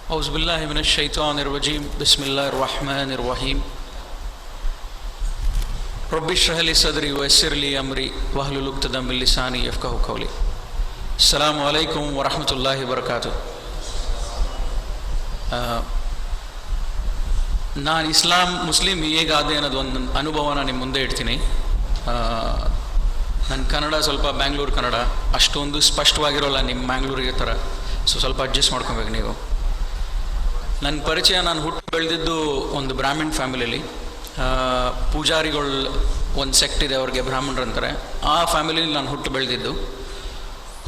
औज़ु बिल्लाहि मिनश शैतानिर रजीम बिस्मिल्लाहिर रहमानिर रहीम रब्बि इश्रह ली सदरी वयस्सिर ली अमरी वहलुल उक़्दतम मिन लिसानी यफ़क़हू क़ौली। अस्सलामु अलैकुम वरहमतुल्लाहि वबरकातुहू। ನಾನು ಮುಸ್ಲಿಂ ಹೇಗಾದೆ ಅನ್ನೋದು ಒಂದು ಅನುಭವನ ನಿಮ್ಮ ಮುಂದೆ ಇಡ್ತೀನಿ. ನನ್ನ ಕನ್ನಡ ಸ್ವಲ್ಪ ಬ್ಯಾಂಗ್ಳೂರು ಕನ್ನಡ ಅಷ್ಟೊಂದು ಸ್ಪಷ್ಟವಾಗಿರೋಲ್ಲ ನಿಮ್ಮ ಮ್ಯಾಂಗ್ಳೂರಿಗೆ ಥರ, ಸ್ವಲ್ಪ ಅಡ್ಜಸ್ಟ್ ಮಾಡ್ಕೊಬೇಕು ನೀವು. ನನ್ನ ಪರಿಚಯ, ನಾನು ಹುಟ್ಟು ಬೆಳೆದಿದ್ದು ಒಂದು ಬ್ರಾಹ್ಮಣ ಫ್ಯಾಮಿಲಿಯಲ್ಲಿ. ಪೂಜಾರಿಗಳು ಒಂದು ಸೆಕ್ಟ್ ಇದೆ, ಅವ್ರಿಗೆ ಬ್ರಾಹ್ಮಣರು ಅಂತಾರೆ. ಆ ಫ್ಯಾಮಿಲಿಯಲ್ಲಿ ನಾನು ಹುಟ್ಟು ಬೆಳೆದಿದ್ದು.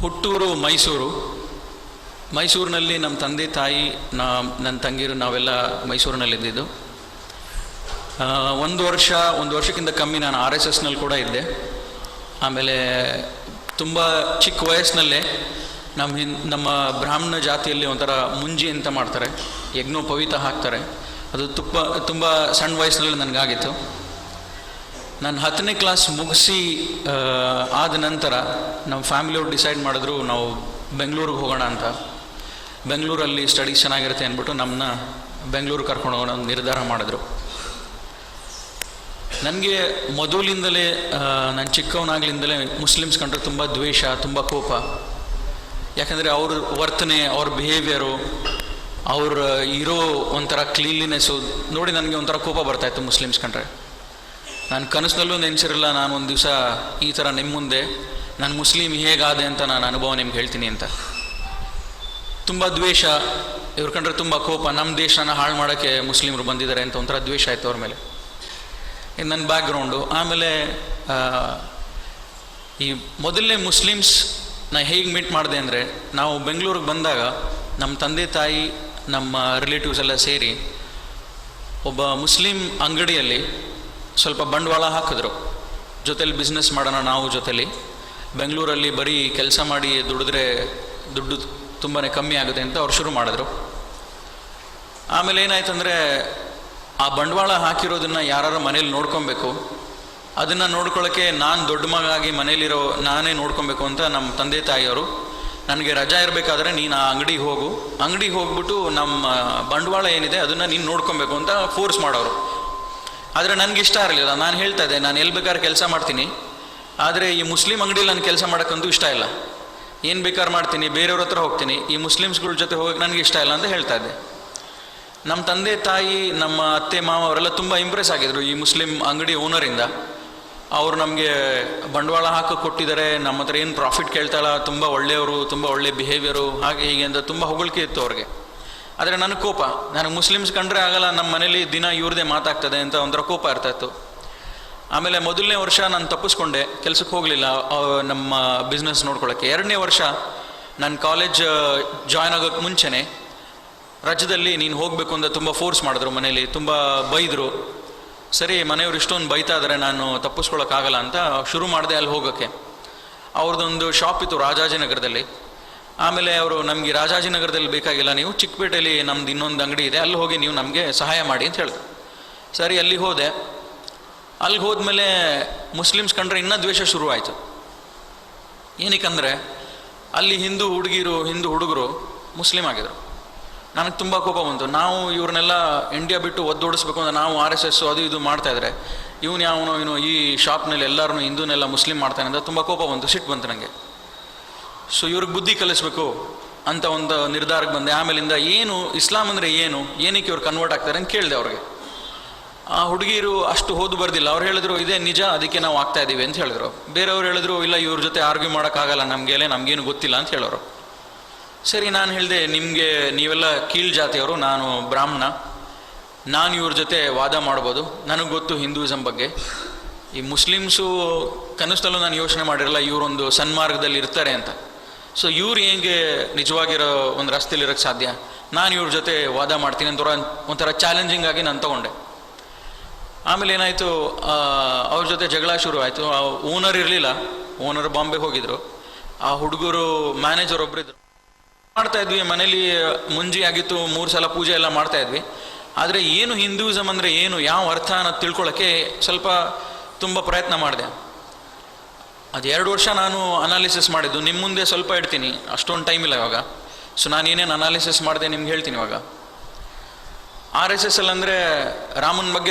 ಹುಟ್ಟೂರು ಮೈಸೂರಿನಲ್ಲಿ ನಮ್ಮ ತಂದೆ ತಾಯಿ, ನನ್ನ ತಂಗಿರು ನಾವೆಲ್ಲ ಮೈಸೂರಿನಲ್ಲಿದ್ದಿದ್ದು. ಒಂದು ವರ್ಷಕ್ಕಿಂತ ಕಮ್ಮಿ ನಾನು RSSನಲ್ಲಿ ಕೂಡ ಇದ್ದೆ. ಆಮೇಲೆ ತುಂಬ ಚಿಕ್ಕ ವಯಸ್ಸಿನಲ್ಲೇ ನಮ್ಮ ಬ್ರಾಹ್ಮಣ ಜಾತಿಯಲ್ಲಿ ಒಂಥರ ಮುಂಜಿ ಅಂತ ಮಾಡ್ತಾರೆ, ಯಜ್ಞೋಪವೀತ ಹಾಕ್ತಾರೆ. ಅದು ತುಂಬ ಸಣ್ಣ ವಯಸ್ಸಿನಲ್ಲಿ ನನಗಾಗಿತ್ತು. ನಾನು 10ನೇ ಕ್ಲಾಸ್ ಮುಗಿಸಿ ಆದ ನಂತರ ನಮ್ಮ ಫ್ಯಾಮಿಲಿಯವ್ರು ಡಿಸೈಡ್ ಮಾಡಿದ್ರು ನಾವು ಬೆಂಗಳೂರಿಗೆ ಹೋಗೋಣ ಅಂತ. ಬೆಂಗಳೂರಲ್ಲಿ ಸ್ಟಡೀಸ್ ಚೆನ್ನಾಗಿರುತ್ತೆ ಅಂದ್ಬಿಟ್ಟು ನಮ್ಮನ್ನ ಬೆಂಗಳೂರು ಕರ್ಕೊಂಡು ಹೋಗೋಣ ಅಂತ ನಿರ್ಧಾರ ಮಾಡಿದ್ರು. ನನಗೆ ಮೊದಲಿಂದಲೇ, ನಾನು ಚಿಕ್ಕವನಾಗ್ಲಿಂದಲೇ ಮುಸ್ಲಿಮ್ಸ್ ಕಂಡ್ರೆ ತುಂಬ ದ್ವೇಷ, ತುಂಬ ಕೋಪ. ಯಾಕಂದರೆ ಅವ್ರ ವರ್ತನೆ, ಅವ್ರ ಬಿಹೇವಿಯರು, ಅವ್ರ ಇರೋ ಒಂಥರ ಕ್ಲೀನ್ಲಿನೆಸ್ಸು ನೋಡಿ ನನಗೆ ಒಂಥರ ಕೋಪ ಬರ್ತಾಯಿತ್ತು ಮುಸ್ಲಿಮ್ಸ್ ಕಂಡ್ರೆ. ನಾನು ಕನಸಿನಲ್ಲೂ ನೆನೆಸಿರಲ್ಲ ನಾನು ಒಂದು ದಿವಸ ಈ ಥರ ನಿಮ್ಮ ಮುಂದೆ ನಾನು ಮುಸ್ಲಿಮ್ ಹೇಗಾದೆ ಅಂತ ನಾನು ಅನುಭವ ನಿಮ್ಗೆ ಹೇಳ್ತೀನಿ ಅಂತ. ತುಂಬ ದ್ವೇಷ, ಇವ್ರ ಕಂಡ್ರೆ ತುಂಬ ಕೋಪ, ನಮ್ಮ ದೇಶನ ಹಾಳು ಮಾಡೋಕ್ಕೆ ಮುಸ್ಲಿಮರು ಬಂದಿದ್ದಾರೆ ಅಂತ ಒಂಥರ ದ್ವೇಷ ಆಯಿತು ಅವ್ರ ಮೇಲೆ. ಇದು ನನ್ನ ಬ್ಯಾಕ್ಗ್ರೌಂಡು. ಆಮೇಲೆ ಈ ಮೊದಲನೇ ಮುಸ್ಲಿಮ್ಸ್ ನಾನು ಹೇಗೆ ಮೀಟ್ ಮಾಡಿದೆ ಅಂದರೆ, ನಾವು ಬೆಂಗಳೂರಿಗೆ ಬಂದಾಗ ನಮ್ಮ ತಂದೆ ತಾಯಿ, ನಮ್ಮ ರಿಲೇಟಿವ್ಸ್ ಎಲ್ಲ ಸೇರಿ ಒಬ್ಬ ಮುಸ್ಲಿಂ ಅಂಗಡಿಯಲ್ಲಿ ಸ್ವಲ್ಪ ಬಂಡವಾಳ ಹಾಕಿದ್ರು. ಜೊತೇಲಿ ಬಿಸ್ನೆಸ್ ಮಾಡೋಣ ನಾವು ಜೊತೇಲಿ. ಬೆಂಗಳೂರಲ್ಲಿ ಬರೀ ಕೆಲಸ ಮಾಡಿ ದುಡಿದ್ರೆ ದುಡ್ಡು ತುಂಬಾ ಕಮ್ಮಿ ಆಗುತ್ತೆ ಅಂತ ಅವ್ರು ಶುರು ಮಾಡಿದ್ರು. ಆಮೇಲೆ ಏನಾಯ್ತು ಅಂದರೆ, ಆ ಬಂಡವಾಳ ಹಾಕಿರೋದನ್ನು ಯಾರು ಮನೇಲಿ ನೋಡ್ಕೊಬೇಕು, ಅದನ್ನು ನೋಡ್ಕೊಳ್ಳೋಕ್ಕೆ ನಾನು ದೊಡ್ಡ ಮಗಾಗಿ ಮನೇಲಿರೋ ನಾನೇ ನೋಡ್ಕೊಬೇಕು ಅಂತ ನಮ್ಮ ತಂದೆ ತಾಯಿಯವರು ನನಗೆ ರಜಾ ಇರಬೇಕಾದ್ರೆ ನೀನು ಆ ಅಂಗಡಿಗೆ ಹೋಗ್ಬಿಟ್ಟು ನಮ್ಮ ಬಂಡವಾಳ ಏನಿದೆ ಅದನ್ನು ನೀನು ನೋಡ್ಕೊಬೇಕು ಅಂತ ಫೋರ್ಸ್ ಮಾಡೋರು. ಆದರೆ ನನಗೆ ಇಷ್ಟ ಇರಲಿಲ್ಲ. ನಾನು ಹೇಳ್ತಾ ಇದ್ದೆ, ನಾನು ಎಲ್ಲಿ ಬೇಕಾದ್ರೆ ಕೆಲಸ ಮಾಡ್ತೀನಿ, ಆದರೆ ಈ ಮುಸ್ಲಿಂ ಅಂಗಡಿಯಲ್ಲಿ ನಾನು ಕೆಲಸ ಮಾಡೋಕ್ಕಂತೂ ಇಷ್ಟ ಇಲ್ಲ. ಏನು ಬೇಕಾದ್ರೆ ಮಾಡ್ತೀನಿ, ಬೇರೆಯವ್ರ ಹತ್ರ ಹೋಗ್ತೀನಿ, ಈ ಮುಸ್ಲಿಮ್ಸ್ಗಳ ಜೊತೆ ಹೋಗೋಕ್ಕೆ ನನಗೆ ಇಷ್ಟ ಇಲ್ಲ ಅಂತ ಹೇಳ್ತಾ ಇದ್ದೆ. ನಮ್ಮ ತಂದೆ ತಾಯಿ, ನಮ್ಮ ಅತ್ತೆ ಮಾವ ಅವರೆಲ್ಲ ತುಂಬ ಇಂಪ್ರೆಸ್ ಆಗಿದ್ರು ಈ ಮುಸ್ಲಿಂ ಅಂಗಡಿ ಓನರಿಂದ. ಅವರು ನಮಗೆ ಬಂಡವಾಳ ಹಾಕಿ ಕೊಟ್ಟಿದ್ದಾರೆ, ನಮ್ಮ ಹತ್ರ ಏನು ಪ್ರಾಫಿಟ್ ಕೇಳ್ತಾಳ, ತುಂಬ ಒಳ್ಳೆಯವರು, ತುಂಬ ಒಳ್ಳೆ ಬಿಹೇವಿಯರು, ಹಾಗೆ ಹೀಗೆ ಅಂತ ತುಂಬ ಹೊಗಳಿಕೆ ಇತ್ತು ಅವ್ರಿಗೆ. ಆದರೆ ನನಗೆ ಕೋಪ, ನನಗೆ ಮುಸ್ಲಿಮ್ಸ್ ಕಂಡ್ರೆ ಆಗಲ್ಲ, ನಮ್ಮ ಮನೇಲಿ ದಿನ ಇವ್ರದೇ ಮಾತಾಗ್ತದೆ ಅಂತ ಒಂಥರ ಕೋಪ ಇರ್ತಾಯಿತ್ತು. ಆಮೇಲೆ ಮೊದಲನೇ ವರ್ಷ ನಾನು ತಪ್ಪಿಸ್ಕೊಂಡೆ, ಕೆಲಸಕ್ಕೆ ಹೋಗಲಿಲ್ಲ ನಮ್ಮ ಬಿಸ್ನೆಸ್ ನೋಡ್ಕೊಳ್ಳೋಕ್ಕೆ. 2ನೇ ವರ್ಷ ನಾನು ಕಾಲೇಜ್ ಜಾಯ್ನ್ ಆಗೋಕ್ಕೆ ಮುಂಚೆನೇ ರಜದಲ್ಲಿ ನೀನು ಹೋಗಬೇಕು ಅಂತ ತುಂಬ ಫೋರ್ಸ್ ಮಾಡಿದ್ರು ಮನೇಲಿ, ತುಂಬ ಬೈದರು. ಸರಿ, ಮನೆಯವ್ರು ಇಷ್ಟೊಂದು ಬೈತಾ ಇದ್ದಾರೆ, ನಾನು ತಪ್ಪಿಸ್ಕೊಳ್ಳೋಕ್ಕಾಗಲ್ಲ ಅಂತ ಶುರು ಮಾಡಿದೆ ಅಲ್ಲಿ ಹೋಗೋಕ್ಕೆ. ಅವ್ರದ್ದೊಂದು ಶಾಪ್ ಇತ್ತು ರಾಜಾಜಿನಗರದಲ್ಲಿ. ಆಮೇಲೆ ಅವರು ನಮಗೆ ರಾಜಾಜಿನಗರದಲ್ಲಿ ಬೇಕಾಗಿಲ್ಲ, ನೀವು ಚಿಕ್ಕಪೇಟೆಯಲ್ಲಿ ನಮ್ದು ಇನ್ನೊಂದು ಅಂಗಡಿ ಇದೆ, ಅಲ್ಲಿ ಹೋಗಿ ನೀವು ನಮಗೆ ಸಹಾಯ ಮಾಡಿ ಅಂತ ಹೇಳಿದ್ರು. ಸರಿ, ಅಲ್ಲಿಗೆ ಹೋದೆ. ಅಲ್ಲಿಗೆ ಹೋದ್ಮೇಲೆ ಮುಸ್ಲಿಮ್ಸ್ ಕಂಡ್ರೆ ಇನ್ನೂ ದ್ವೇಷ ಶುರುವಾಯಿತು. ಏನಕ್ಕಂದರೆ ಅಲ್ಲಿ ಹಿಂದೂ ಹುಡುಗರು ಮುಸ್ಲಿಮ್ ಆಗಿದ್ರು. ನನಗೆ ತುಂಬ ಕೋಪ ಬಂತು. ನಾವು ಇವ್ರನ್ನೆಲ್ಲ ಇಂಡಿಯಾ ಬಿಟ್ಟು ಒದ್ದೋಡಿಸ್ಬೇಕು ಅಂತ ನಾವು RSS ಅದು ಇದು ಮಾಡ್ತಾಯಿದ್ರೆ, ಇವನು ಈ ಶಾಪ್ನಲ್ಲಿ ಎಲ್ಲರೂ ಹಿಂದೂನೆಲ್ಲ ಮುಸ್ಲಿಮ್ ಮಾಡ್ತಾನೆ ಅಂತ ತುಂಬ ಕೋಪ ಬಂತು, ಸಿಟ್ಟು ಬಂತು ನನಗೆ. ಸೊ ಇವ್ರಿಗೆ ಬುದ್ಧಿ ಕಲಿಸ್ಬೇಕು ಅಂತ ಒಂದು ನಿರ್ಧಾರಕ್ಕೆ ಬಂದೆ. ಆಮೇಲಿಂದ ಏನು ಇಸ್ಲಾಂ ಅಂದರೆ ಏನಕ್ಕೆ ಇವ್ರು ಕನ್ವರ್ಟ್ ಆಗ್ತಾರೆ ಅಂತ ಕೇಳಿದೆ ಅವ್ರಿಗೆ. ಆ ಹುಡುಗಿರು ಅಷ್ಟು ಓದು ಬರ್ದಿಲ್ಲ. ಅವ್ರು ಹೇಳಿದ್ರು ಇದೇ ನಿಜ, ಅದಕ್ಕೆ ನಾವು ಆಗ್ತಾ ಇದ್ದೀವಿ ಅಂತ ಹೇಳಿದ್ರು. ಬೇರೆಯವ್ರು ಹೇಳಿದ್ರು ಇಲ್ಲ, ಇವ್ರ ಜೊತೆ ಆರ್ಗ್ಯೂ ಮಾಡೋಕ್ಕಾಗಲ್ಲ, ನಮಗೇನು ಗೊತ್ತಿಲ್ಲ ಅಂತ ಹೇಳೋರು. ಸರಿ, ನಾನು ಹೇಳಿದೆ, ನೀವೆಲ್ಲ ಕೀಳ್ ಜಾತಿಯವರು, ನಾನು ಬ್ರಾಹ್ಮಣ, ನಾನು ಇವ್ರ ಜೊತೆ ವಾದ ಮಾಡ್ಬೋದು, ನನಗೆ ಗೊತ್ತು ಹಿಂದೂಯಿಸಮ್ ಬಗ್ಗೆ. ಈ ಮುಸ್ಲಿಮ್ಸು ಕನಸಲ್ಲೂ ನಾನು ಯೋಚನೆ ಮಾಡಿರಲ್ಲ ಇವರೊಂದು ಸನ್ಮಾರ್ಗದಲ್ಲಿ ಇರ್ತಾರೆ ಅಂತ. ಸೊ ಇವ್ರು ಹೇಗೆ ನಿಜವಾಗಿರೋ ಒಂದು ರಸ್ತೆಲಿರೋಕ್ಕೆ ಸಾಧ್ಯ, ನಾನು ಇವ್ರ ಜೊತೆ ವಾದ ಮಾಡ್ತೀನಿ ಅಂತ ಒಂಥರ ಚಾಲೆಂಜಿಂಗ್ ಆಗಿ ನಾನು ತೊಗೊಂಡೆ. ಆಮೇಲೆ ಏನಾಯಿತು, ಅವ್ರ ಜೊತೆ ಜಗಳ ಶುರು ಆಯಿತು. ಓನರ್ ಇರಲಿಲ್ಲ, ಓನರ್ ಬಾಂಬೆಗೆ ಹೋಗಿದ್ರು. ಆ ಹುಡುಗರು ಮ್ಯಾನೇಜರ್ ಒಬ್ಬರಿದ್ರು. ಮಾಡ್ತಾಯಿದ್ವಿ ಮನೇಲಿ, ಮುಂಜಿ ಆಗಿತ್ತು, 3 ಸಲ ಪೂಜೆ ಎಲ್ಲ ಮಾಡ್ತಾಯಿದ್ವಿ. ಆದರೆ ಏನು ಹಿಂದೂಯಿಸಮ್ ಅಂದರೆ ಯಾವ ಅರ್ಥ ಅನ್ನೋದು ತಿಳ್ಕೊಳ್ಳೋಕ್ಕೆ ಸ್ವಲ್ಪ ತುಂಬ ಪ್ರಯತ್ನ ಮಾಡಿದೆ. ಅದು 2 ವರ್ಷ ನಾನು ಅನಾಲಿಸಿಸ್ ಮಾಡಿದ್ದು. ನಿಮ್ಮ ಮುಂದೆ ಸ್ವಲ್ಪ ಇಡ್ತೀನಿ, ಅಷ್ಟೊಂದು ಟೈಮ್ ಇಲ್ಲ ಇವಾಗ. ಸೊ ನಾನು ಏನೇನು ಅನಾಲಿಸಿಸ್ ಮಾಡಿದೆ ನಿಮ್ಗೆ ಹೇಳ್ತೀನಿ ಇವಾಗ. RSS ಅಂದರೆ ರಾಮನ ಬಗ್ಗೆ